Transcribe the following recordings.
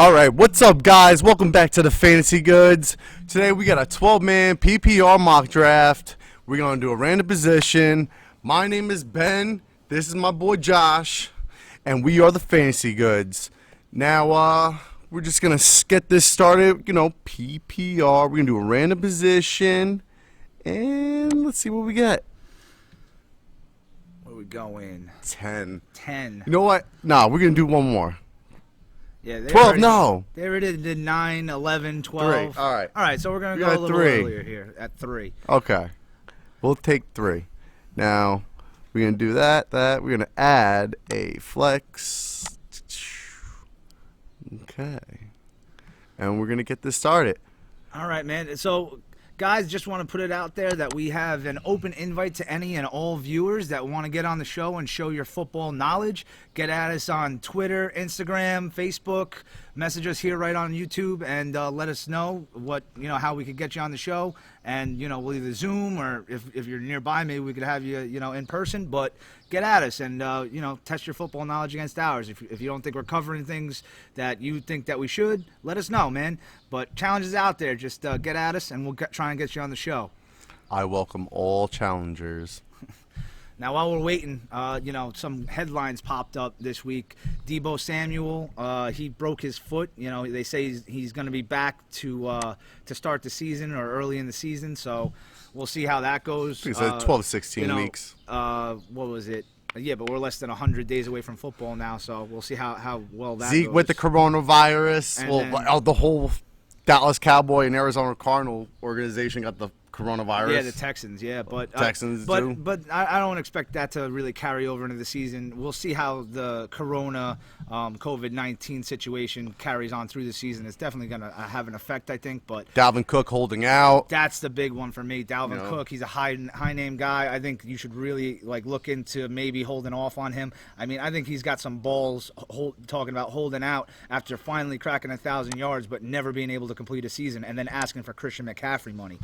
All right, what's up, guys? Welcome back to the Fantasy Goods. Today we got a 12-man PPR mock draft. We're going to do a random position. My name is Ben. This is my boy Josh, and we are the Fantasy Goods. Now, we're just going to get this started. PPR. We're going to do a random position, and let's see what we get. Where we going? 10. 10. You know what? Nah, we're going to do one more. Yeah, 12, no. They already did 9, 11, 12. 3. All right, so we're going to go a little 3. earlier here at 3. Okay. We'll take 3. Now, we're going to do that. We're going to add a flex. Okay. And we're going to get this started. All right, man. So, guys, just want to put it out there that we have an open invite to any and all viewers that want to get on the show and show your football knowledge. Get at us on Twitter, Instagram, Facebook. Message us here right on YouTube and let us know how we could get you on the show. And, we'll either Zoom or if you're nearby, maybe we could have you, in person. But get at us and, test your football knowledge against ours. If you don't think we're covering things that you think that we should, let us know, man. But challenges out there. Just get at us and we'll try and get you on the show. I welcome all challengers. Now, while we're waiting, some headlines popped up this week. Deebo Samuel, he broke his foot. They say he's going to be back to start the season or early in the season. So we'll see how that goes. He said 12, 16 weeks. What was it? Yeah, but we're less than 100 days away from football now, so we'll see how well that Zeke goes. with the coronavirus. The whole Dallas Cowboy and Arizona Cardinal organization got the coronavirus. Yeah, the Texans, but Texans too. do. But I don't expect that to really carry over into the season. We'll see how the corona COVID-19 situation carries on through the season. It's definitely going to have an effect, I think. But Dalvin Cook holding out. That's the big one for me. Dalvin Cook, he's a high name guy. I think you should really look into maybe holding off on him. I mean, I think he's got some balls talking about holding out after finally cracking 1,000 yards, but never being able to complete a season, and then asking for Christian McCaffrey money.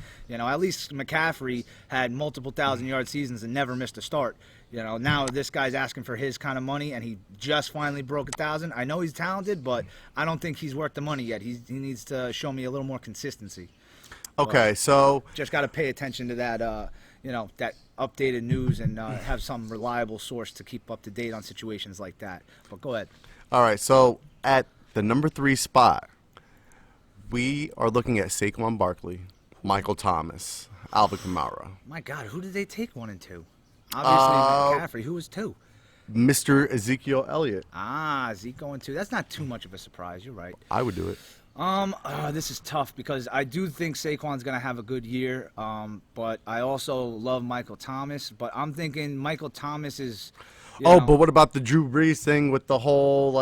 At least McCaffrey had multiple 1,000-yard seasons and never missed a start. Now this guy's asking for his kind of money, and he just finally broke 1,000. I know he's talented, but I don't think he's worth the money yet. He needs to show me a little more consistency. Okay, so just got to pay attention to that, that updated news and have some reliable source to keep up to date on situations like that. But go ahead. All right, so at the number 3 spot, we are looking at Saquon Barkley, Michael Thomas, Alvin Kamara. My God, who did they take 1 and 2? Obviously McCaffrey. Who was 2? Mr. Ezekiel Elliott. Zeke going 2. That's not too much of a surprise. You're right. I would do it. This is tough because I do think Saquon's going to have a good year, but I also love Michael Thomas. But I'm thinking Michael Thomas is... but what about the Drew Brees thing with the whole,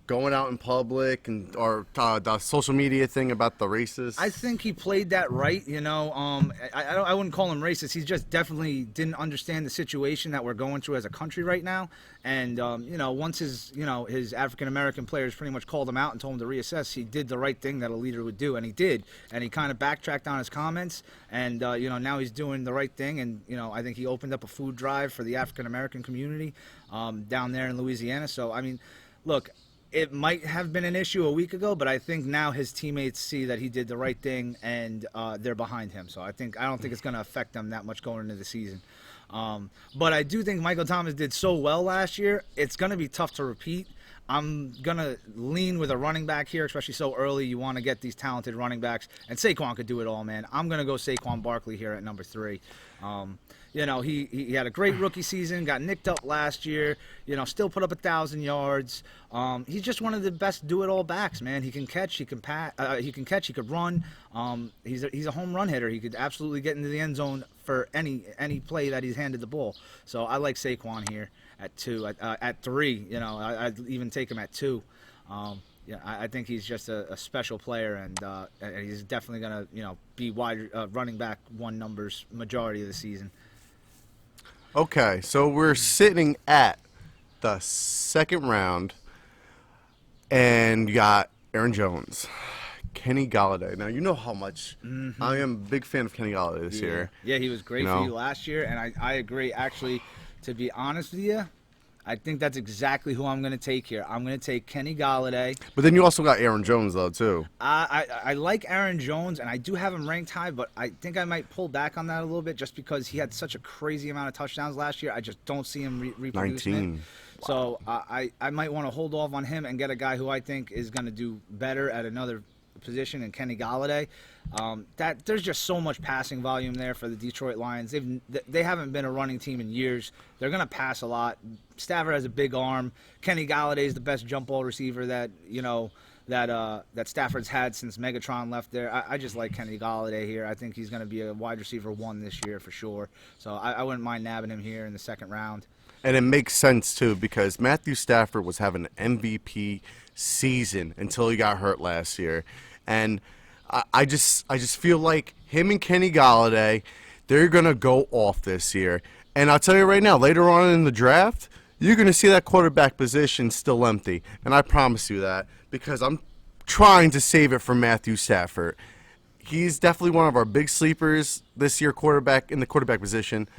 going out in public or the social media thing about the racist? I think he played that right, I wouldn't call him racist. He just definitely didn't understand the situation that we're going through as a country right now. And, once his African-American players pretty much called him out and told him to reassess, he did the right thing that a leader would do, and he did. And he kind of backtracked on his comments, and, now he's doing the right thing. And, I think he opened up a food drive for the African-American community down there in Louisiana. So, I mean, look, it might have been an issue a week ago, but I think now his teammates see that he did the right thing, and they're behind him. So I don't think it's going to affect them that much going into the season. But I do think Michael Thomas did so well last year, it's going to be tough to repeat. I'm going to lean with a running back here, especially so early. You want to get these talented running backs. And Saquon could do it all, man. I'm going to go Saquon Barkley here at number 3. He had a great rookie season, got nicked up last year, still put up 1,000 yards. He's just one of the best do-it-all backs, man. He can catch, he can pass, he could run. He's a home run hitter. He could absolutely get into the end zone for any play that he's handed the ball. So I like Saquon here at 2. At 3, I'd even take him at 2. I think he's just a special player, and he's definitely going to, be wide running back 1 numbers majority of the season. Okay, so we're sitting at the 2nd round, and you got Aaron Jones, Kenny Golladay. Now, you know how much I am a big fan of Kenny Golladay this year. Yeah, he was great for you last year, and I agree. Actually, to be honest with you, I think that's exactly who I'm going to take here. I'm going to take Kenny Golladay. But then you also got Aaron Jones, though, too. I like Aaron Jones, and I do have him ranked high, but I think I might pull back on that a little bit just because he had such a crazy amount of touchdowns last year. I just don't see him reproducing 19. it. So I might want to hold off on him and get a guy who I think is going to do better at another position in Kenny Golladay. That there's just so much passing volume there for the Detroit Lions. They haven't been a running team in years. They're going to pass a lot. Stafford has a big arm. Kenny Golladay is the best jump ball receiver that Stafford's had since Megatron left there. I just like Kenny Golladay here. I think he's going to be a wide receiver 1 this year for sure. So I wouldn't mind nabbing him here in the second round. And it makes sense, too, because Matthew Stafford was having an MVP season until he got hurt last year. And I just feel like him and Kenny Golladay, they're going to go off this year. And I'll tell you right now, later on in the draft, you're going to see that quarterback position still empty. And I promise you that because I'm trying to save it for Matthew Stafford. He's definitely one of our big sleepers this year, quarterback in the quarterback position.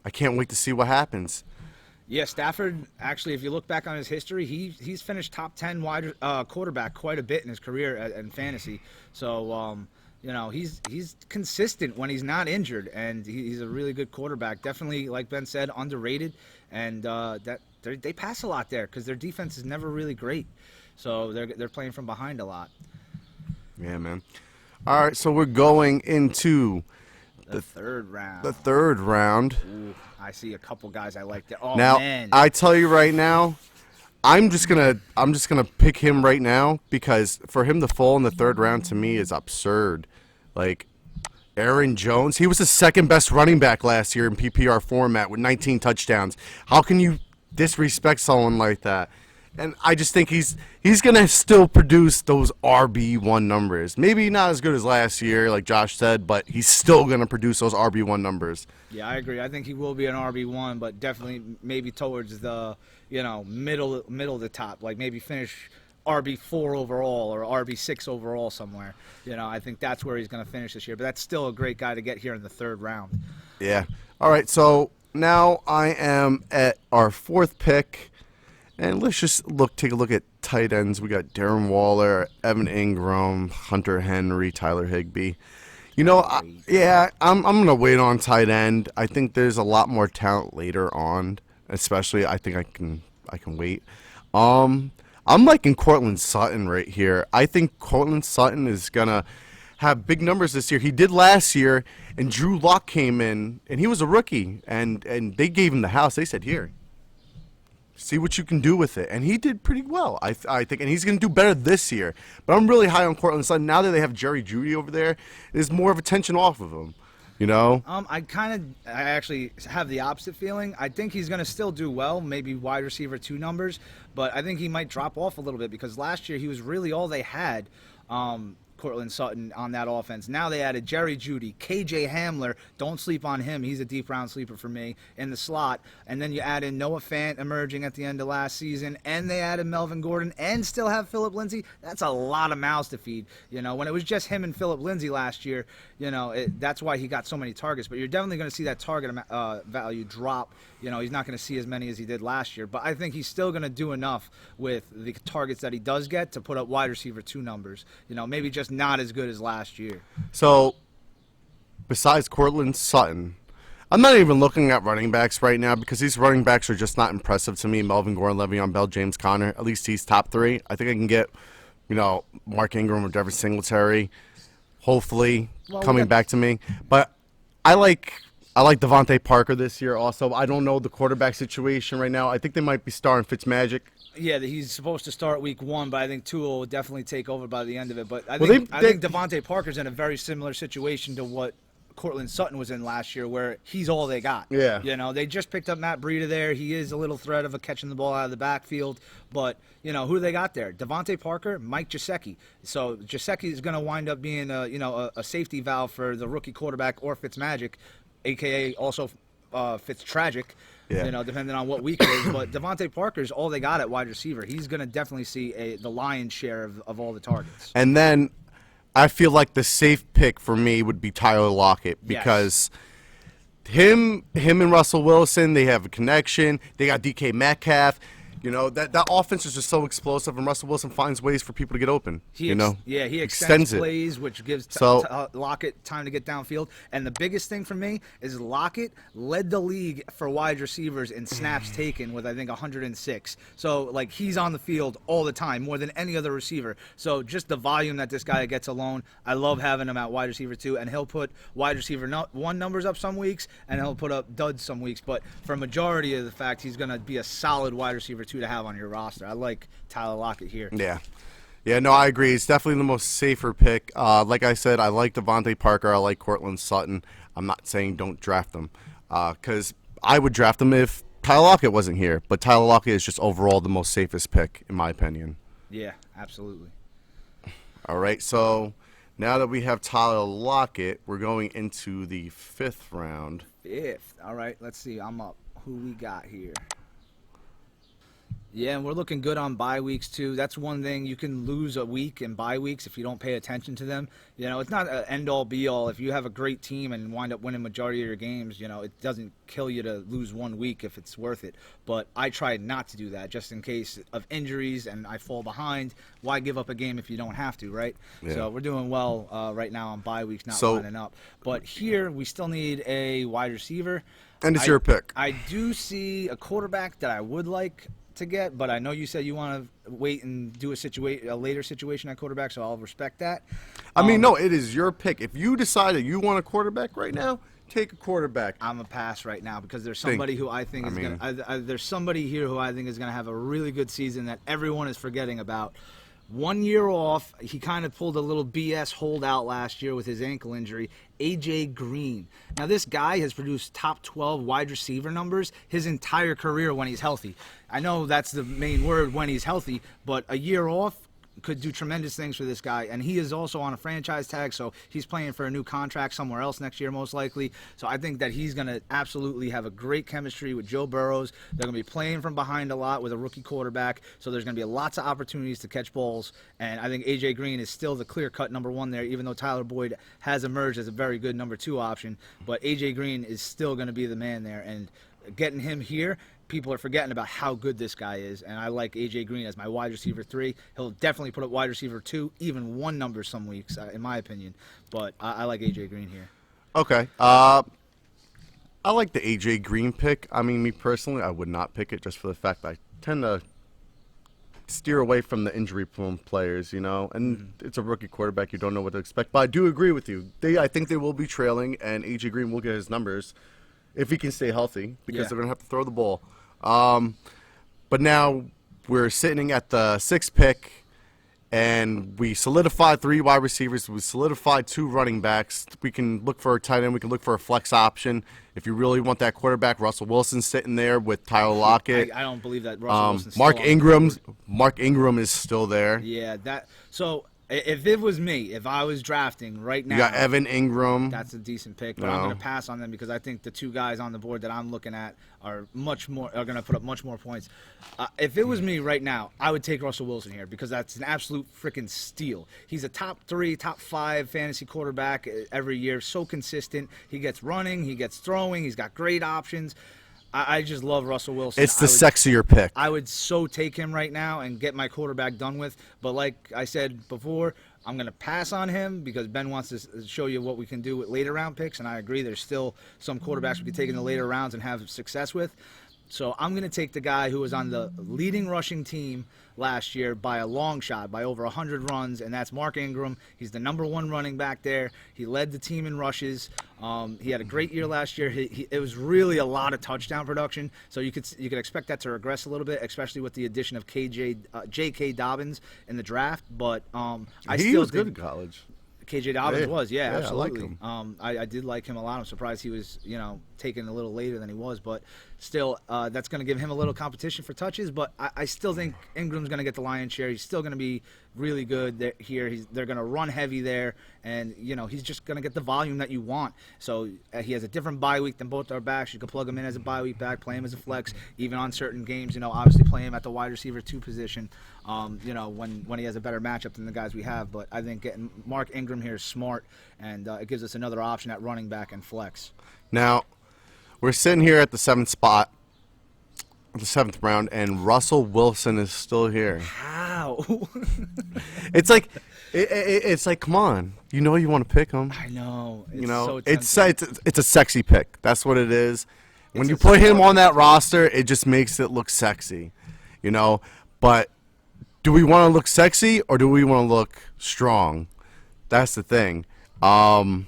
I can't wait to see what happens. Yeah, Stafford, actually, if you look back on his history, he's finished top 10 wide quarterback quite a bit in his career in fantasy. So, he's consistent when he's not injured, and he's a really good quarterback. Definitely, like Ben said, underrated, and they pass a lot there because their defense is never really great. So they're playing from behind a lot. Yeah, man. All right, so we're going into the third round. The third round. Ooh, I see a couple guys I like there. Oh, now, man. I tell you right now, I'm just gonna pick him right now because for him to fall in the third round to me is absurd. Like Aaron Jones, he was the second best running back last year in PPR format with 19 touchdowns. How can you disrespect someone like that? And I just think he's going to still produce those RB1 numbers. Maybe not as good as last year, like Josh said, but he's still going to produce those RB1 numbers. Yeah, I agree. I think he will be an RB1, but definitely maybe towards the middle of the top, like maybe finish RB4 overall or RB6 overall somewhere. I think that's where he's going to finish this year. But that's still a great guy to get here in the third round. Yeah. All right, so now I am at our fourth pick. And let's just take a look at tight ends. We got Darren Waller, Evan Ingram, Hunter Henry, Tyler Higbee. I'm going to wait on tight end. I think there's a lot more talent later on, especially I think I can wait. I'm liking Colton Sutton right here. I think Colton Sutton is going to have big numbers this year. He did last year, and Drew Lock came in, and he was a rookie, and they gave him the house. They said, here, see what you can do with it. And he did pretty well, I think. And he's going to do better this year. But I'm really high on Cortland Sutton. Now that they have Jerry Jeudy over there, there's more of a tension off of him. I actually have the opposite feeling. I think he's going to still do well, maybe wide receiver 2 numbers. But I think he might drop off a little bit because last year he was really all they had. Cortland Sutton on that offense. Now they added Jerry Jeudy, KJ Hamler. Don't sleep on him. He's a deep round sleeper for me in the slot. And then you add in Noah Fant emerging at the end of last season, and they added Melvin Gordon and still have Phillip Lindsay. That's a lot of mouths to feed. When it was just him and Phillip Lindsay last year, that's why he got so many targets. But you're definitely going to see that target value drop. He's not going to see as many as he did last year. But I think he's still going to do enough with the targets that he does get to put up wide receiver 2 numbers. Maybe just not as good as last year. So, besides Cortland Sutton, I'm not even looking at running backs right now because these running backs are just not impressive to me. Melvin Gordon, Le'Veon Bell, James Conner, at least he's top 3. I think I can get, Mark Ingram or Devin Singletary, hopefully coming back to me. But I like Devontae Parker this year also. I don't know the quarterback situation right now. I think they might be starting Fitzmagic. Yeah, he's supposed to start week 1, but I think Tua will definitely take over by the end of it. But I think Devontae Parker's in a very similar situation to what Cortland Sutton was in last year, where he's all they got. Yeah. They just picked up Matt Breida there. He is a little threat of catching the ball out of the backfield. But, who they got there? Devontae Parker, Mike Gesicki. So Gesicki is going to wind up being a safety valve for the rookie quarterback or Fitzmagic, a.k.a. also Fitztragic. Yeah. Depending on what week it is. But Devontae Parker's all they got at wide receiver. He's going to definitely see the lion's share of all the targets. And then I feel like the safe pick for me would be Tyler Lockett because him and Russell Wilson, they have a connection. They got DK Metcalf. You know, that offense is just so explosive, and Russell Wilson finds ways for people to get open. He extends plays, which gives Lockett time to get downfield. And the biggest thing for me is Lockett led the league for wide receivers in snaps taken with, I think, 106. So, like, he's on the field all the time, more than any other receiver. So just the volume that this guy gets alone, I love having him at wide receiver 2. And he'll put wide receiver 1 numbers up some weeks, and he'll put up duds some weeks. But for a majority of the fact, he's going to be a solid wide receiver 2 to have on your roster. I like Tyler Lockett here. Yeah, no, I agree. It's definitely the most safer pick. Like I said, I like Devontae Parker. I like Colton Sutton. I'm not saying don't draft them, because I would draft them if Tyler Lockett wasn't here. But Tyler Lockett is just overall the most safest pick, in my opinion. Yeah, absolutely. All right, so now that we have Tyler Lockett, we're going into the 5th round. 5th. All right, let's see. I'm up. Who we got here? Yeah, and we're looking good on bye weeks, too. That's one thing. You can lose a week in bye weeks if you don't pay attention to them. You know, it's not an end-all, be-all. If you have a great team and wind up winning majority of your games, you know, it doesn't kill you to lose 1 week if it's worth it. But I try not to do that just in case of injuries and I fall behind. Why give up a game if you don't have to, right? Yeah. So we're doing well right now on bye weeks, not lining up. But here we still need a wide receiver. And it's your pick. I do see a quarterback that I would like to get, but I know you said you want to wait and do a later situation at quarterback, so I'll respect that. I mean, no, it is your pick. If you decide that you want a quarterback right now, take a quarterback. I'm a pass right now because there's somebody who I think is going to. There's somebody here who I think is going to have a really good season that everyone is forgetting about. 1 year off, he kind of pulled a little BS holdout last year with his ankle injury. A.J. Green. Now, this guy has produced top 12 wide receiver numbers his entire career when he's healthy. I know that's the main word, when he's healthy, but a year off could do tremendous things for this guy. And he is also on a franchise tag, so he's playing for a new contract somewhere else next year most likely. So I think that he's going to absolutely have a great chemistry with Joe Burrows. They're going to be playing from behind a lot with a rookie quarterback, so there's going to be lots of opportunities to catch balls. And I think A.J. Green is still the clear-cut number 1 there, even though Tyler Boyd has emerged as a very good number 2 option. But A.J. Green is still going to be the man there. And getting him here, people are forgetting about how good this guy is, and I like A.J. Green as my wide receiver 3. He'll definitely put up wide receiver 2, even 1 number some weeks, in my opinion. But I like A.J. Green here. Okay. I like the A.J. Green pick. I mean, me personally, I would not pick it just for the fact that I tend to steer away from the injury-prone players, you know, and it's a rookie quarterback. You don't know what to expect. But I do agree with you. I think they will be trailing, and A.J. Green will get his numbers if he can stay healthy, because they're going to have to throw the ball. But now we're sitting at the 6th pick, and we solidified 3 wide receivers. We solidified 2 running backs. We can look for a tight end. We can look for a flex option. If you really want that quarterback, Russell Wilson's sitting there with Tyler Lockett. I don't believe that Russell Wilson's Mark Ingram is still there. Yeah, so if it was me, if I was drafting right now, you got Evan Ingram. That's a decent pick, but I'm going to pass on them because I think the 2 guys on the board that I'm looking at are going to put up much more points. If it was me right now, I would take Russell Wilson here because that's an absolute freaking steal. He's a top 3, top 5 fantasy quarterback every year, so consistent. He gets running, he gets throwing, he's got great options. I just love Russell Wilson. It's the sexier pick. I would so take him right now and get my quarterback done with. But like I said before, I'm going to pass on him because Ben wants to show you what we can do with later round picks. And I agree, there's still some quarterbacks we can take in the later rounds and have success with. So I'm going to take the guy who was on the leading rushing team last year by a long shot, by over 100 runs, and that's Mark Ingram. He's the number 1 running back there. He led the team in rushes. He had a great year last year. It was really a lot of touchdown production, so you could expect that to regress a little bit, especially with the addition of J.K. Dobbins in the draft. But he was good in college. KJ Dobbins was, I absolutely. like him. I did like him a lot. I'm surprised he was, taken a little later than he was, but still, that's going to give him a little competition for touches. But I still think Ingram's going to get the lion's share. He's still going to be really good here. They're going to run heavy there, and he's just going to get the volume that you want. So he has a different bye week than both our backs. You can plug him in as a bye week back, play him as a flex, even on certain games. Obviously play him at the wide receiver 2 position. When he has a better matchup than the guys we have. But I think getting Mark Ingram here is smart, and it gives us another option at running back and flex. Now, we're sitting here at the 7th spot, the 7th round, and Russell Wilson is still here. How? It's like, it's like, come on, you want to pick him. I know. It's You know, so it's tempting. it's a sexy pick. That's what it is. When It's you a put him smart on that pick. roster, it just makes it look sexy, But do we want to look sexy or do we want to look strong? That's the thing. I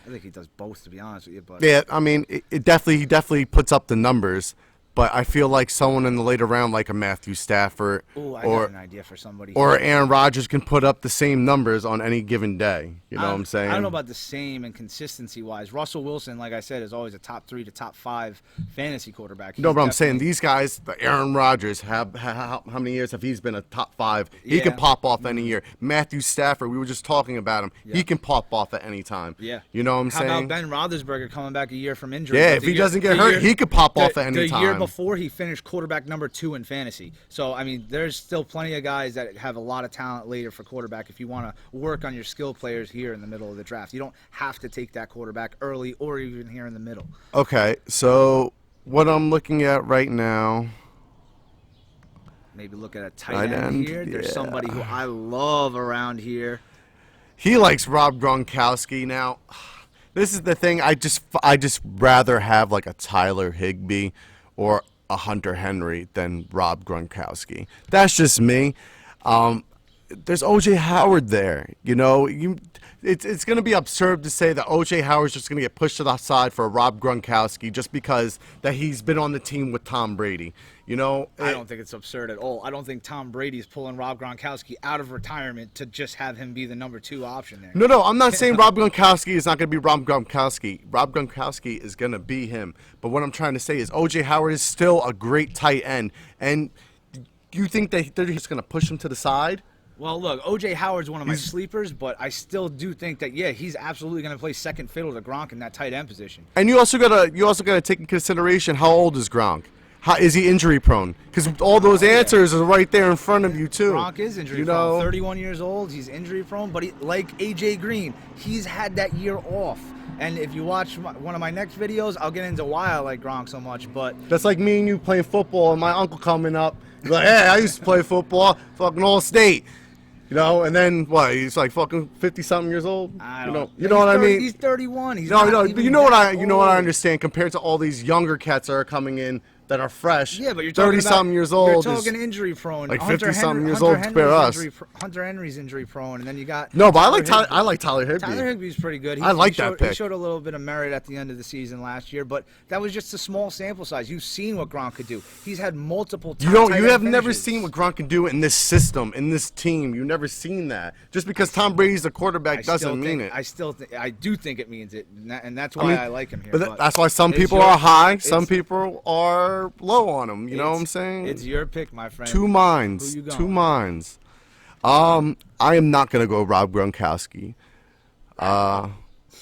think he does both, to be honest with you. But Yeah, I mean, he definitely puts up the numbers, but I feel like someone in the later round, like a Matthew Stafford ooh, I or got an idea for somebody. or here. Aaron Rodgers can put up the same numbers on any given day. You know what I'm saying? I don't know about the same and consistency-wise. Russell Wilson, like I said, is always a top 3 to top 5 fantasy quarterback. No, He's but I'm saying definitely- these guys, the Aaron Rodgers, how many years have he's been a top 5? He can Yeah. pop off any year. Matthew Stafford, we were just talking about him. Yeah. He can pop off at any time. Yeah. You know what I'm How saying? about Ben Roethlisberger coming back a year from injury? Yeah, But if the he year- doesn't get the hurt, year- he could pop off at any The year time. before, he finished quarterback number 2 in fantasy. So, I mean, there's still plenty of guys that have a lot of talent later for quarterback if you want to work on your skill players here in the middle of the draft. You don't have to take that quarterback early or even here in the middle. Okay, so what I'm looking at right now, Maybe look at a Tight tight end end, here. There's yeah. somebody who I love around here. he likes Rob Gronkowski. Now, this is the thing. I just rather have like a Tyler Higbee or a Hunter Henry than Rob Gronkowski. That's just me. There's O.J. Howard there. It's going to be absurd to say that O.J. Howard's just going to get pushed to the side for Rob Gronkowski just because that he's been on the team with Tom Brady. I don't think it's absurd at all. I don't think Tom Brady's pulling Rob Gronkowski out of retirement to just have him be the number 2 option there. No, I'm not saying Rob Gronkowski is not going to be Rob Gronkowski. Rob Gronkowski is going to be him. But what I'm trying to say is O.J. Howard is still a great tight end. And you think that they're just going to push him to the side? Well, look, O.J. Howard's one of my sleepers, but I still do think that, yeah, he's absolutely going to play second fiddle to Gronk in that tight end position. And you also gotta take in consideration how old is Gronk? How is he injury prone? Because all those answers are right there in front of you too. Gronk is injury prone. 31 years old, he's injury prone, but like A.J. Green, he's had that year off. And if you watch one of my next videos, I'll get into why I like Gronk so much. But That's like me and you playing football, and my uncle coming up. He's like, hey, I used to play football, fucking all state. And then what? He's like fucking 50-something years old. I You don't. know what I mean? He's 31. He's No, not no, even you know what I old. understand compared to all these younger cats that are coming in that are fresh. Yeah, but you're talking 30-something years old. You're is- talking injury prone. like Hunter 50-something years Hunter old compared to us. Hunter Henry's injury prone, and then you got No, but I like Higbee. Tyler Higbee. Tyler Higbee's pretty good. I like he that showed, pick. He showed a little bit of merit at the end of the season last year, but that was just a small sample size. You've seen what Gronk could do. He's had multiple. You have never seen what Gronk can do in this system, in this team. You've never seen that. Just because Tom Brady's the quarterback doesn't mean it. I do think it means it, and that's why I like him here. But that's why some it's people your- are high, some it's- people are low on him. You know what I'm saying? It's your pick, my friend. Two minds. Who you going? Two minds. I am not gonna go Rob Gronkowski.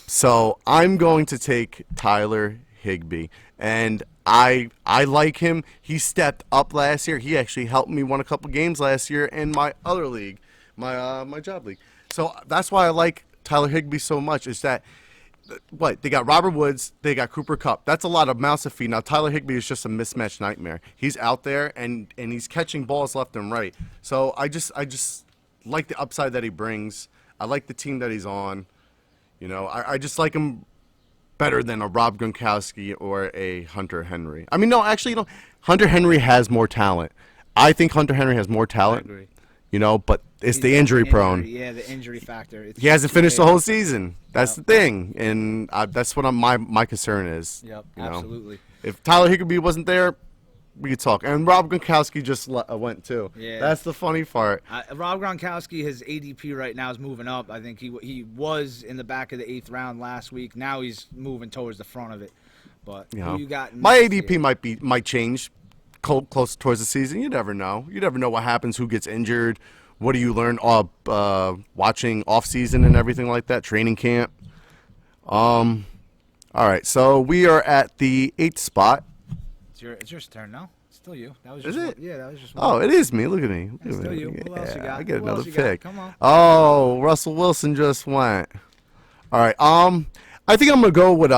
So I'm going to take Tyler Higbee, and I like him. He stepped up last year. He actually helped me win a couple games last year in my other league, my job league. So that's why I like Tyler Higbee so much. Is that what they got? Robert Woods, they got Cooper Kupp. That's a lot of mouths to feed. Now Tyler Higbee is just a mismatch nightmare. He's out there and he's catching balls left and right. So I just like the upside that he brings. I like the team that he's on. I just like him better than a Rob Gronkowski or a Hunter Henry. I mean, no, actually, Hunter Henry has more talent. I think Hunter Henry has more talent. agree. But it's the injury prone. Yeah, the injury factor. It's He hasn't too finished the big. whole season. That's the thing, and that's what my concern is. Yep, you know. absolutely. If Tyler Higbee wasn't there, we could talk. And Rob Gronkowski just went too. Yeah. That's the funny part. Rob Gronkowski, his ADP right now is moving up. I think he was in the back of the 8th round last week. Now he's moving towards the front of it. But who you got? My next ADP here? might change close towards the season. You never know. You never know what happens. Who gets injured? What do you learn? Watching off season and everything like that. Training camp. All right. So we are at the 8th spot. It's your turn now. It's still you. That was Is just it? Yeah, that was just one. Oh, it is me. Look at me. It's still you. Who else you got? I get Who another else you got? pick. Come on. Oh, Russell Wilson just went. All right. I think I'm gonna go with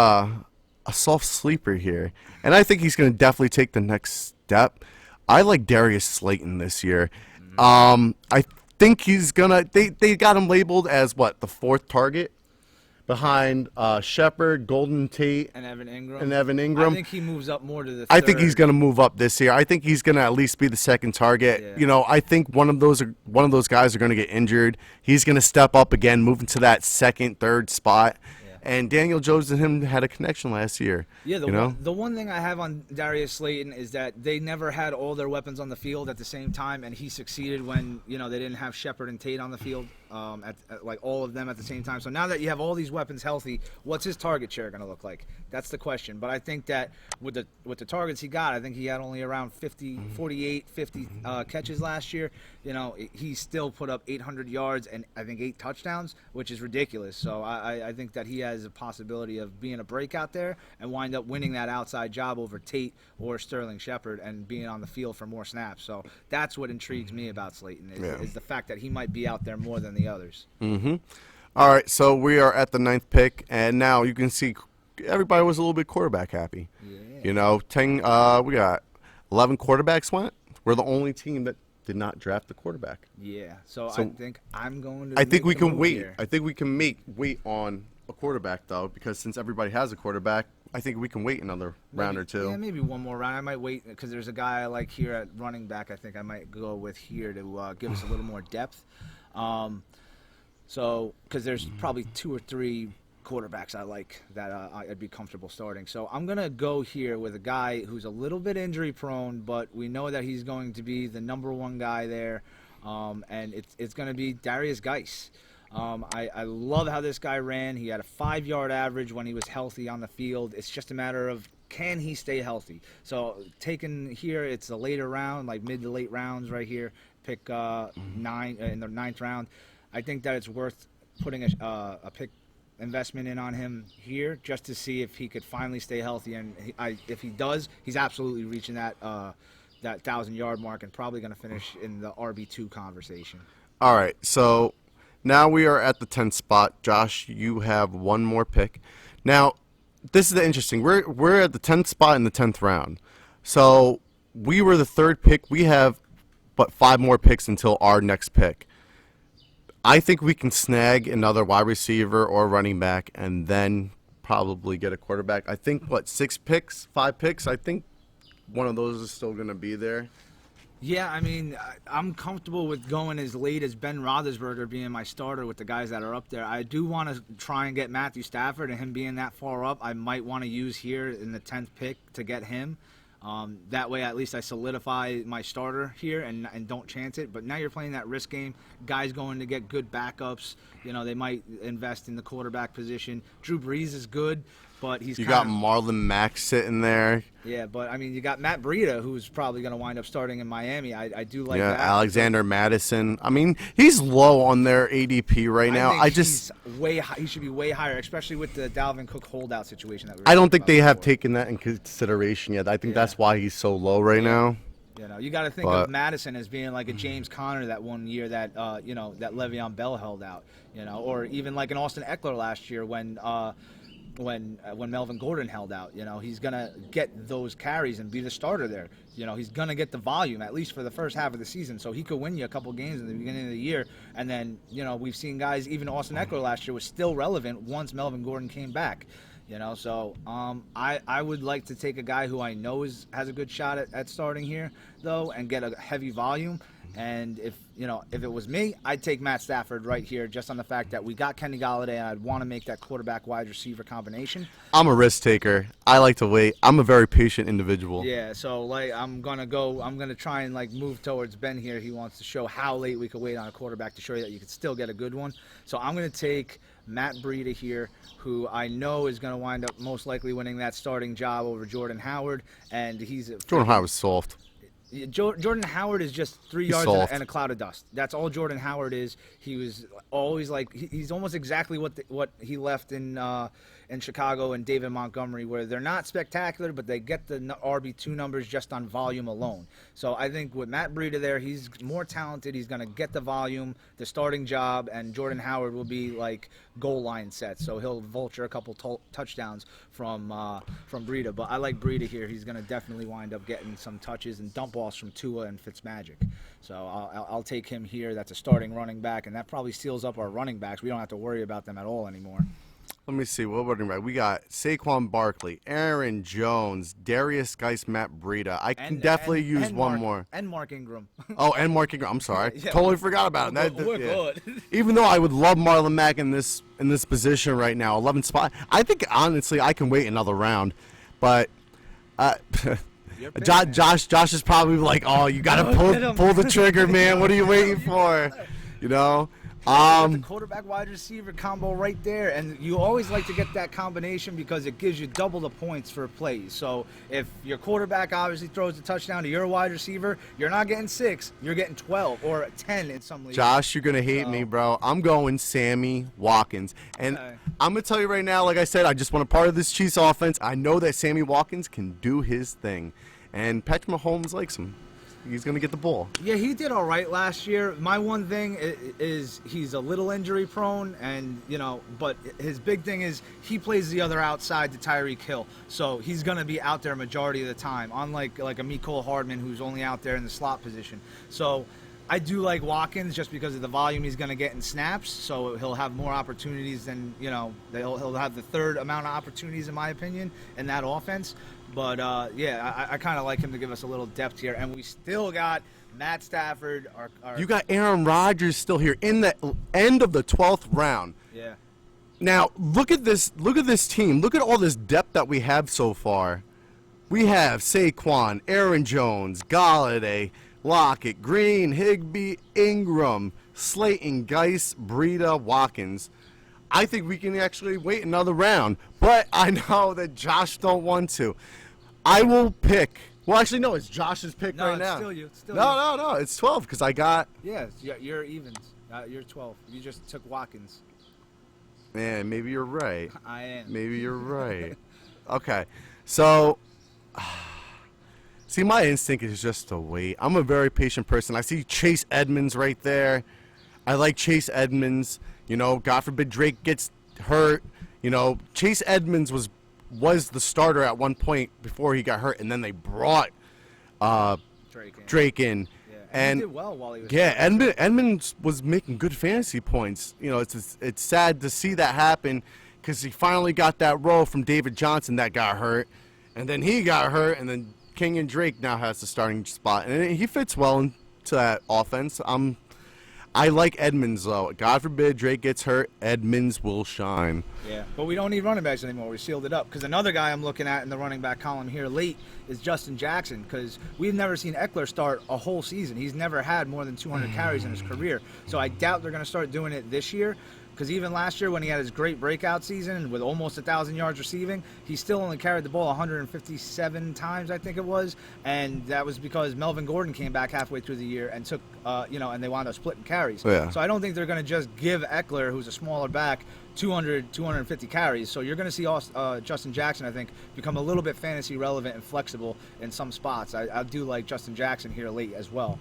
a soft sleeper here, and I think he's going to definitely take the next step. I like Darius Slayton this year. I think he's gonna. They got him labeled as what, the fourth target behind Shepard, Golden Tate, And Evan Ingram. I think he moves up more to the. I think he's third. going to move up this year. I think he's going to at least be the second target. Yeah. You know, I think one of those guys are going to get injured. He's going to step up again, move into that second, third spot. And Daniel Jones and him had a connection last year. Yeah, the the one thing I have on Darius Slayton is that they never had all their weapons on the field at the same time, and he succeeded when they didn't have Shepard and Tate on the field, at like all of them at the same time. So now that you have all these weapons healthy, what's his target share going to look like? That's the question. But I think that with the targets he got, I think he had only around 48, 50 catches last year. He still put up 800 yards and I think 8 touchdowns, which is ridiculous. So I think that he has a possibility of being a breakout there and wind up winning that outside job over Tate or Sterling Shepard and being on the field for more snaps. So that's what intrigues me about Slayton is the fact that he might be out there more than the others. All right, so we are at the 9th pick, and now you can see everybody was a little bit quarterback happy. Yeah. 10. We got 11 quarterbacks went. We're the only team that did not draft the quarterback. Yeah. So I think I'm going to. I think make we the can move wait. here. I think we can wait on a quarterback though, because since everybody has a quarterback, I think we can wait another round or two. Yeah, maybe one more round. I might wait because there's a guy I like here at running back. I think I might go with here to give us a little more depth. So because there's probably 2 or 3 quarterbacks I like that I'd be comfortable starting. So I'm going to go here with a guy who's a little bit injury prone, but we know that he's going to be the number 1 guy there, and it's going to be Darius Geis. I love how this guy ran. He had a 5-yard average when he was healthy on the field. It's just a matter of can he stay healthy. So taken here, it's a later round, like mid to late rounds right here, pick 9 in the 9th round. I think that it's worth putting a pick investment in on him here just to see if he could finally stay healthy. And if he does, he's absolutely reaching that 1,000-yard mark and probably going to finish in the RB2 conversation. All right, so now we are at the 10th spot. Josh, you have one more pick. Now, this is the interesting. We're at the 10th spot in the 10th round. So we were the 3rd pick. We have but 5 more picks until our next pick. I think we can snag another wide receiver or running back and then probably get a quarterback. I think, 6 picks, 5 picks? I think one of those is still going to be there. Yeah, I mean, I'm comfortable with going as late as Ben Roethlisberger being my starter with the guys that are up there. I do want to try and get Matthew Stafford, and him being that far up, I might want to use here in the 10th pick to get him. That way, at least I solidify my starter here and don't chance it. But now you're playing that risk game. Guys going to get good backups. They might invest in the quarterback position. Drew Brees is good, but You got Marlon Mack sitting there. Yeah, but I mean, you got Matt Breida, who's probably going to wind up starting in Miami. I do like that. Alexander Madison. I mean, he's low on their ADP right now. He should be way higher, especially with the Dalvin Cook holdout situation that we were I don't talking think about they have before. taken that in consideration yet. I think that's why he's so low right now. You got to think of Madison as being like a James Conner that one year that that Le'Veon Bell held out, or even like an Austin Eckler last year when Melvin Gordon held out. He's going to get those carries and be the starter there. He's going to get the volume, at least for the first half of the season. So he could win you a couple games in the beginning of the year. And then, we've seen guys, even Austin Eckler last year was still relevant once Melvin Gordon came back. So I would like to take a guy who I know has a good shot at starting here, though, and get a heavy volume. And if it was me, I'd take Matt Stafford right here, just on the fact that we got Kenny Golladay, and I'd want to make that quarterback wide receiver combination. I'm a risk taker. I like to wait. I'm a very patient individual. Yeah, so I'm gonna try and move towards Ben here. He wants to show how late we could wait on a quarterback to show you that you could still get a good one. So I'm gonna take Matt Breida here, who I know is gonna wind up most likely winning that starting job over Jordan Howard, and Jordan Howard's soft. Jordan Howard is just 3 yards and a cloud of dust. That's all Jordan Howard is. He was always he's almost exactly what he left in in Chicago and David Montgomery, where they're not spectacular, but they get the RB2 numbers just on volume alone. So I think with Matt Breida there, he's more talented. He's going to get the volume, the starting job, and Jordan Howard will be like goal line set. So he'll vulture a couple touchdowns from Breida. But I like Breida here. He's going to definitely wind up getting some touches and dump offs from Tua and Fitzmagic. So I'll take him here. That's a starting running back, and that probably seals up our running backs. We don't have to worry about them at all anymore. Let me see. What running back? We got Saquon Barkley, Aaron Jones, Darius Geis, Matt Breida. I can definitely use one more. And Mark Ingram. Oh, and Mark Ingram. I'm sorry. Yeah, totally forgot about him. We're good. Even though I would love Marlon Mack in this position right now, 11th spot. I think, honestly, I can wait another round. But Josh is probably like, oh, you got to pull the trigger, man. What are you waiting for? You know? The quarterback wide receiver combo right there, and you always like to get that combination because it gives you double the points for plays. So if your quarterback obviously throws a touchdown to your wide receiver, you're not getting 6, you're getting 12 or 10 in some leagues. Josh, you're gonna hate me, bro. I'm going Sammy Watkins, and I'm gonna tell you right now, like I said, I just want a part of this Chiefs offense. I know that Sammy Watkins can do his thing, and Patrick Mahomes likes him. He's going to get the ball. Yeah, he did all right last year. My one thing is he's a little injury prone, and but his big thing is he plays the other outside to Tyreek Hill, so he's going to be out there majority of the time, unlike like a Mecole Hardman who's only out there in the slot position. So I do like Watkins just because of the volume he's going to get in snaps, so he'll have more opportunities than he'll have the third amount of opportunities in my opinion in that offense. But, I kind of like him to give us a little depth here. And we still got Matt Stafford. You got Aaron Rodgers still here in the end of the 12th round. Yeah. Now, look at this team. Look at all this depth that we have so far. We have Saquon, Aaron Jones, Galladay, Lockett, Green, Higbee, Ingram, Slayton, Geis, Breida, Watkins. I think we can actually wait another round, but I know that Josh don't want to. I will pick. Well, actually, no, it's Josh's pick right now. No, it's still you. No, it's 12 because I got. Yeah, you're evens. You're 12. You just took Watkins. Man, maybe you're right. I am. Maybe you're right. Okay, so. See, my instinct is just to wait. I'm a very patient person. I see Chase Edmunds right there. I like Chase Edmunds. God forbid Drake gets hurt. Chase Edmunds was the starter at one point before he got hurt, and then they brought Drake in. Yeah, and he did well while he was. Yeah, Edmunds was making good fantasy points. It's sad to see that happen because he finally got that role from David Johnson that got hurt, and then he got hurt, and then Kenyon Drake now has the starting spot, and he fits well into that offense. I like Edmunds, though. God forbid Drake gets hurt, Edmunds will shine. Yeah, but we don't need running backs anymore. We sealed it up. Because another guy I'm looking at in the running back column here late is Justin Jackson, because we've never seen Eckler start a whole season. He's never had more than 200 carries in his career. So I doubt they're going to start doing it this year. Because even last year when he had his great breakout season with almost 1,000 yards receiving, he still only carried the ball 157 times, I think it was. And that was because Melvin Gordon came back halfway through the year and took, and they wound up splitting carries. Yeah. So I don't think they're going to just give Eckler, who's a smaller back, 250 carries. So you're going to see Justin Jackson, I think, become a little bit fantasy relevant and flexible in some spots. I do like Justin Jackson here late as well.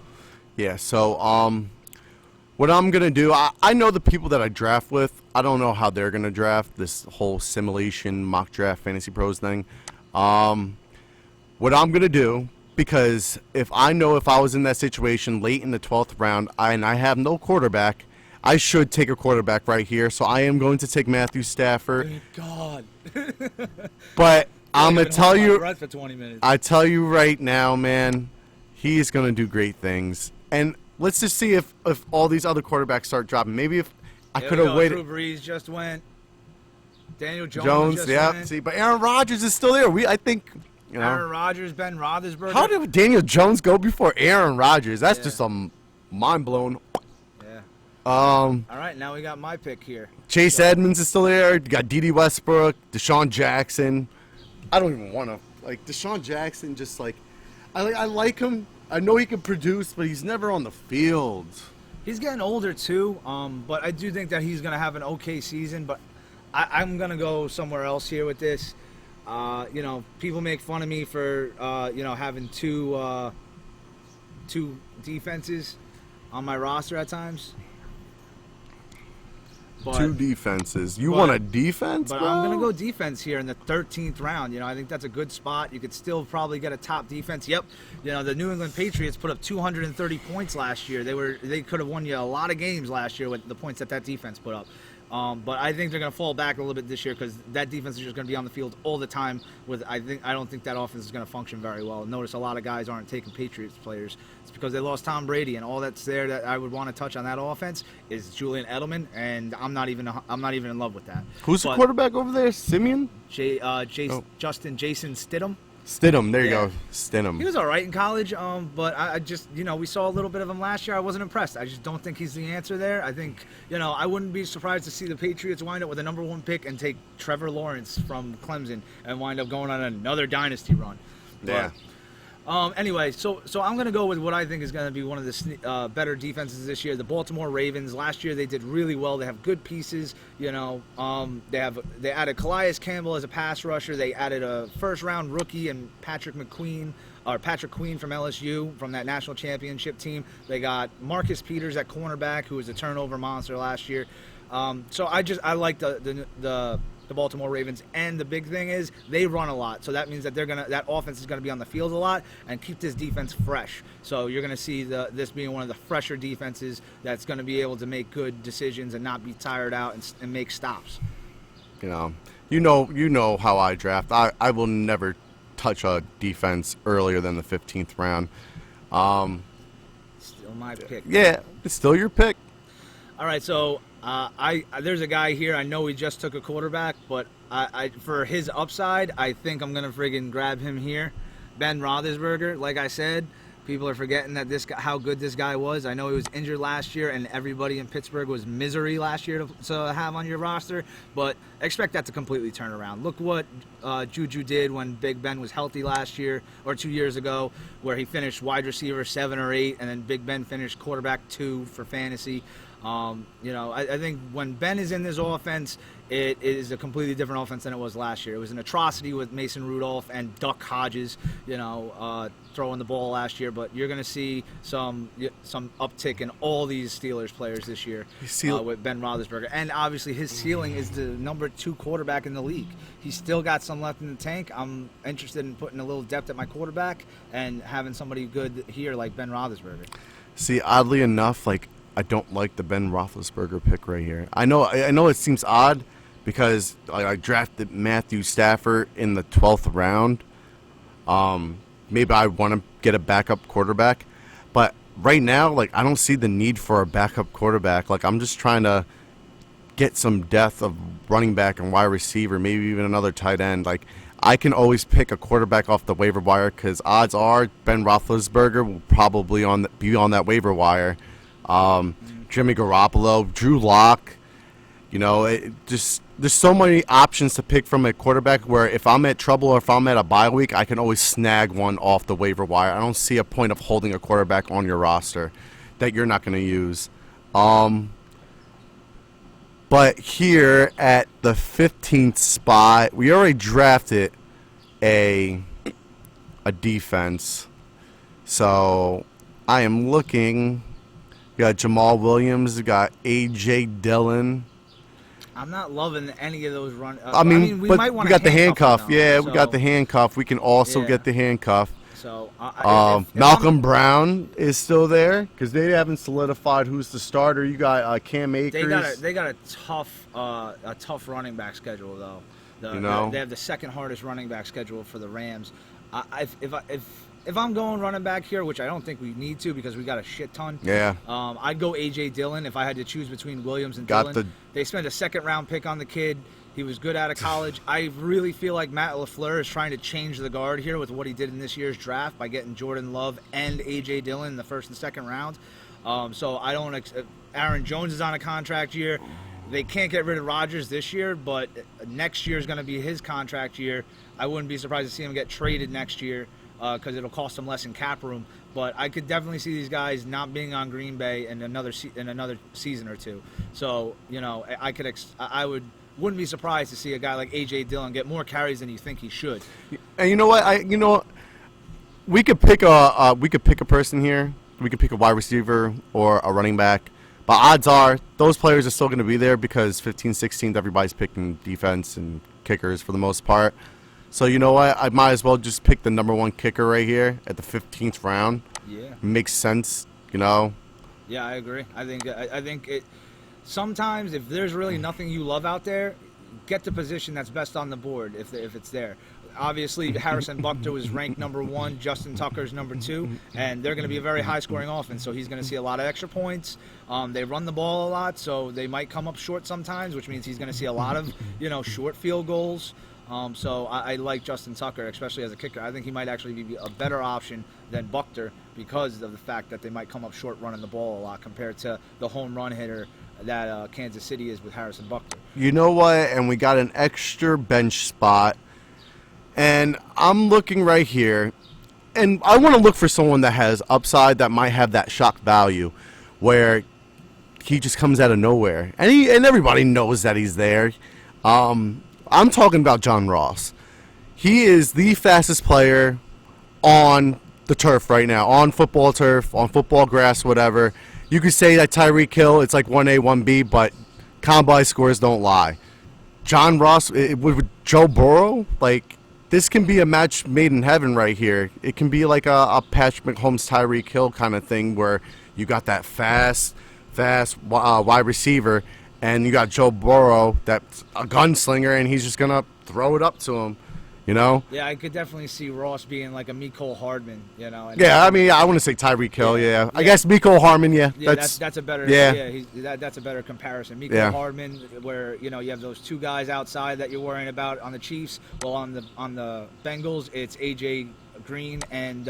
Yeah, so what I'm going to do, I know the people that I draft with. I don't know how they're going to draft this whole simulation mock draft fantasy pros thing. What I'm going to do, because if I was in that situation late in the 12th round and I have no quarterback, I should take a quarterback right here. So I am going to take Matthew Stafford. Thank God. But I'm going to tell you, for 20 minutes. I tell you right now, man, he's going to do great things. And let's just see if all these other quarterbacks start dropping. Maybe if I could have waited. Drew Brees just went. Daniel Jones just went. See, but Aaron Rodgers is still there. I think, Aaron Rodgers, Ben Roethlisberger. How did Daniel Jones go before Aaron Rodgers? That's just mind blowing. Yeah. All right, now we got my pick here. Chase Edmunds is still there. You got D.D. Westbrook, Deshaun Jackson. I don't even want to Deshaun Jackson. Just I like him. I know he can produce, but he's never on the field. He's getting older too, but I do think that he's going to have an okay season. But I'm gonna go somewhere else here with this. People make fun of me for having two defenses on my roster at times. But, 2 defenses. You want a defense, But bro? I'm going to go defense here in the 13th round. I think that's a good spot. You could still probably get a top defense. Yep. The New England Patriots put up 230 points last year. They could have won you a lot of games last year with the points that defense put up. But I think they're going to fall back a little bit this year because that defense is just going to be on the field all the time. I don't think that offense is going to function very well. Notice a lot of guys aren't taking Patriots players. It's because they lost Tom Brady, and all that's there that I would want to touch on that offense is Julian Edelman, and I'm not even in love with that. Who's the quarterback over there? Simeon? Jason Stidham. Stidham, there you go. Stidham. He was all right in college, but I just, we saw a little bit of him last year. I wasn't impressed. I just don't think he's the answer there. I think, I wouldn't be surprised to see the Patriots wind up with a number 1 pick and take Trevor Lawrence from Clemson and wind up going on another dynasty run. Yeah. Anyway, so I'm going to go with what I think is going to be one of the better defenses this year. The Baltimore Ravens. Last year they did really well. They have good pieces. They added Calais Campbell as a pass rusher. They added a first-round rookie and Patrick Queen from LSU from that national championship team. They got Marcus Peters at cornerback, who was a turnover monster last year. So I like the Baltimore Ravens, and the big thing is they run a lot, so that means that that offense is gonna be on the field a lot and keep this defense fresh. So you're gonna see this being one of the fresher defenses that's gonna be able to make good decisions and not be tired out and make stops. You know how I draft. I will never touch a defense earlier than the 15th round. Still my pick. Yeah, it's still your pick. All right, so there's a guy here. I know he just took a quarterback, but for his upside, I think I'm gonna friggin' grab him here. Ben Roethlisberger. Like I said, people are forgetting that how good this guy was. I know he was injured last year, and everybody in Pittsburgh was misery last year to have on your roster. But expect that to completely turn around. Look what Juju did when Big Ben was healthy last year or 2 years ago, where he finished wide receiver 7 or 8, and then Big Ben finished quarterback 2 for fantasy. I think when Ben is in this offense, it is a completely different offense than it was last year. It was an atrocity with Mason Rudolph and Duck Hodges, throwing the ball last year. But you're going to see some uptick in all these Steelers players this year with Ben Roethlisberger. And obviously his ceiling is the number 2 quarterback in the league. He's still got some left in the tank. I'm interested in putting a little depth at my quarterback and having somebody good here like Ben Roethlisberger. See, oddly enough, I don't like the Ben Roethlisberger pick right here. I know it seems odd because I drafted Matthew Stafford in the 12th round. Maybe I want to get a backup quarterback, but right now, I don't see the need for a backup quarterback. I'm just trying to get some depth of running back and wide receiver, maybe even another tight end. I can always pick a quarterback off the waiver wire because odds are Ben Roethlisberger will probably be on that waiver wire. Jimmy Garoppolo, Drew Lock, there's so many options to pick from a quarterback where if I'm at trouble or if I'm at a bye week, I can always snag one off the waiver wire. I don't see a point of holding a quarterback on your roster that you're not going to use. But here at the 15th spot, we already drafted a defense. So I am looking. You got Jamal Williams. You got A.J. Dillon. I'm not loving any of those run. We might want we got the handcuff. Yeah, we got the handcuff. We can also get the handcuff. So Malcolm Brown is still there because they haven't solidified who's the starter. You got Cam Akers. They got a tough running back schedule though. They have the second hardest running back schedule for the Rams. If I'm going running back here, which I don't think we need to because we got a shit ton. Yeah. I'd go A.J. Dillon if I had to choose between Williams and Dillon. They spent a second-round pick on the kid. He was good out of college. I really feel like Matt LaFleur is trying to change the guard here with what he did in this year's draft by getting Jordan Love and A.J. Dillon in the first and second round. So I don't Aaron Jones is on a contract year. They can't get rid of Rodgers this year, but next year is going to be his contract year. I wouldn't be surprised to see him get traded next year. Because it'll cost them less in cap room, but I could definitely see these guys not being on Green Bay in another season or two. So I would wouldn't be surprised to see a guy like A.J. Dillon get more carries than you think he should. And you know what? We could pick a person here. We could pick a wide receiver or a running back. But odds are those players are still going to be there because 15, 16th, everybody's picking defense and kickers for the most part. So you know what? I might as well just pick the number 1 kicker right here at the 15th round. Yeah. Makes sense, you know. Yeah, I agree. I think it. Sometimes if there's really nothing you love out there, get the position that's best on the board if it's there. Obviously, Harrison Butker was ranked number 1, Justin Tucker's number 2, and they're going to be a very high-scoring offense, so he's going to see a lot of extra points. They run the ball a lot, so they might come up short sometimes, which means he's going to see a lot of, short field goals. So I like Justin Tucker, especially as a kicker. I think he might actually be a better option than Butker because of the fact that they might come up short running the ball a lot compared to the home run hitter that Kansas City is with Harrison Butker. You know what? And we got an extra bench spot. And I'm looking right here, and I want to look for someone that has upside that might have that shock value, where he just comes out of nowhere, and everybody knows that he's there. I'm talking about John Ross. He is the fastest player on the turf right now, on football turf, on football grass, whatever. You could say that Tyreek Hill, it's like 1A, 1B, but combine scores don't lie. John Ross with Joe Burrow, like. This can be a match made in heaven right here. It can be like a Patrick Mahomes, Tyreek Hill kind of thing where you got that fast wide receiver, and you got Joe Burrow, that's a gunslinger, and he's just going to throw it up to him, Yeah, I could definitely see Ross being like a Mecole Hardman, And yeah, I mean, I want to say Tyreek Hill, yeah. I guess Mecole Hardman, yeah. Yeah, that's a better, that's a better comparison. Mecole Hardman, where, you have those 2 guys outside that you're worrying about on the Chiefs. Well, on the Bengals, it's A.J. Green and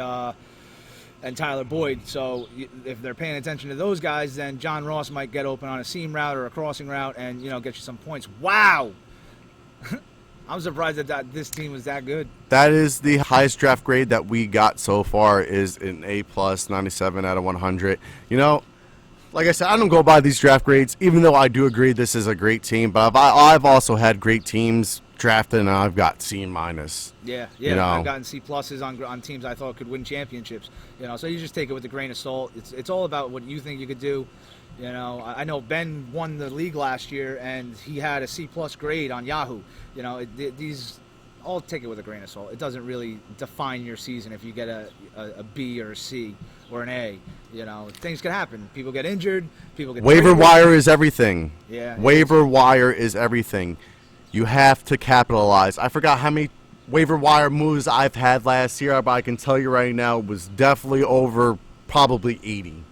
Tyler Boyd. So if they're paying attention to those guys, then John Ross might get open on a seam route or a crossing route and, get you some points. Wow! I'm surprised that this team was that good. That is the highest draft grade that we got so far is an A+, 97 out of 100. Like I said, I don't go by these draft grades, even though I do agree this is a great team. But I've also had great teams drafted, and I've got C-. Yeah. I've gotten C+ on teams I thought could win championships. So you just take it with a grain of salt. It's all about what you think you could do. I know Ben won the league last year, and he had a C+ grade on Yahoo. These all take it with a grain of salt. It doesn't really define your season if you get a B or a C or an A. Things can happen. People get injured. People get waiver traded. wire is everything. Yeah. Waiver wire is everything. You have to capitalize. I forgot how many waiver wire moves I've had last year, but I can tell you right now it was definitely over probably 80.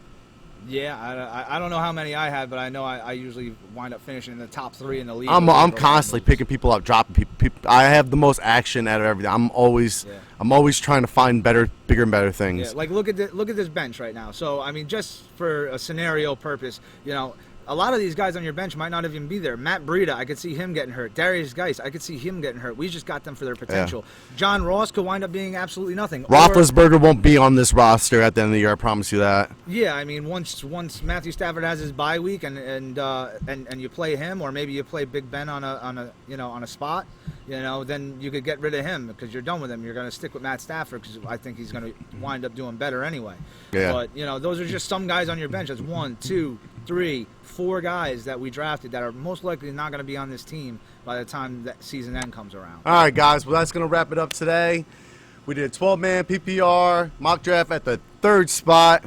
Yeah, I don't know how many I had, but I know I usually wind up finishing in the top 3 in the league. I'm constantly picking people up, dropping people. I have the most action out of everything. I'm always trying to find bigger and better things. Yeah, like look at this bench right now. So I mean, just for a scenario purpose, a lot of these guys on your bench might not even be there. Matt Breida, I could see him getting hurt. Darius Geis, I could see him getting hurt. We just got them for their potential. Yeah. John Ross could wind up being absolutely nothing. Roethlisberger won't be on this roster at the end of the year. I promise you that. Yeah, I mean, once Matthew Stafford has his bye week and you play him, or maybe you play Big Ben on a spot, then you could get rid of him because you're done with him. You're going to stick with Matt Stafford because I think he's going to wind up doing better anyway. Yeah. But those are just some guys on your bench. That's 1, 2, 3, 4 guys that we drafted that are most likely not going to be on this team by the time that season end comes around. All right, guys. Well, that's going to wrap it up today. We did a 12-man PPR mock draft at the 3rd spot.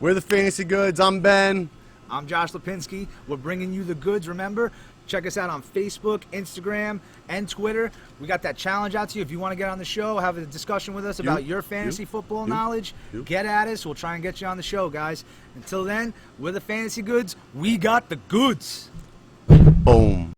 We're the Fantasy Goods. I'm Ben. I'm Josh Lipinski. We're bringing you the goods. Remember, check us out on Facebook, Instagram, and Twitter. We got that challenge out to you. If you want to get on the show, have a discussion with us about your fantasy football knowledge, get at us. We'll try and get you on the show, guys. Until then, we're the Fantasy Goods. We got the goods. Boom.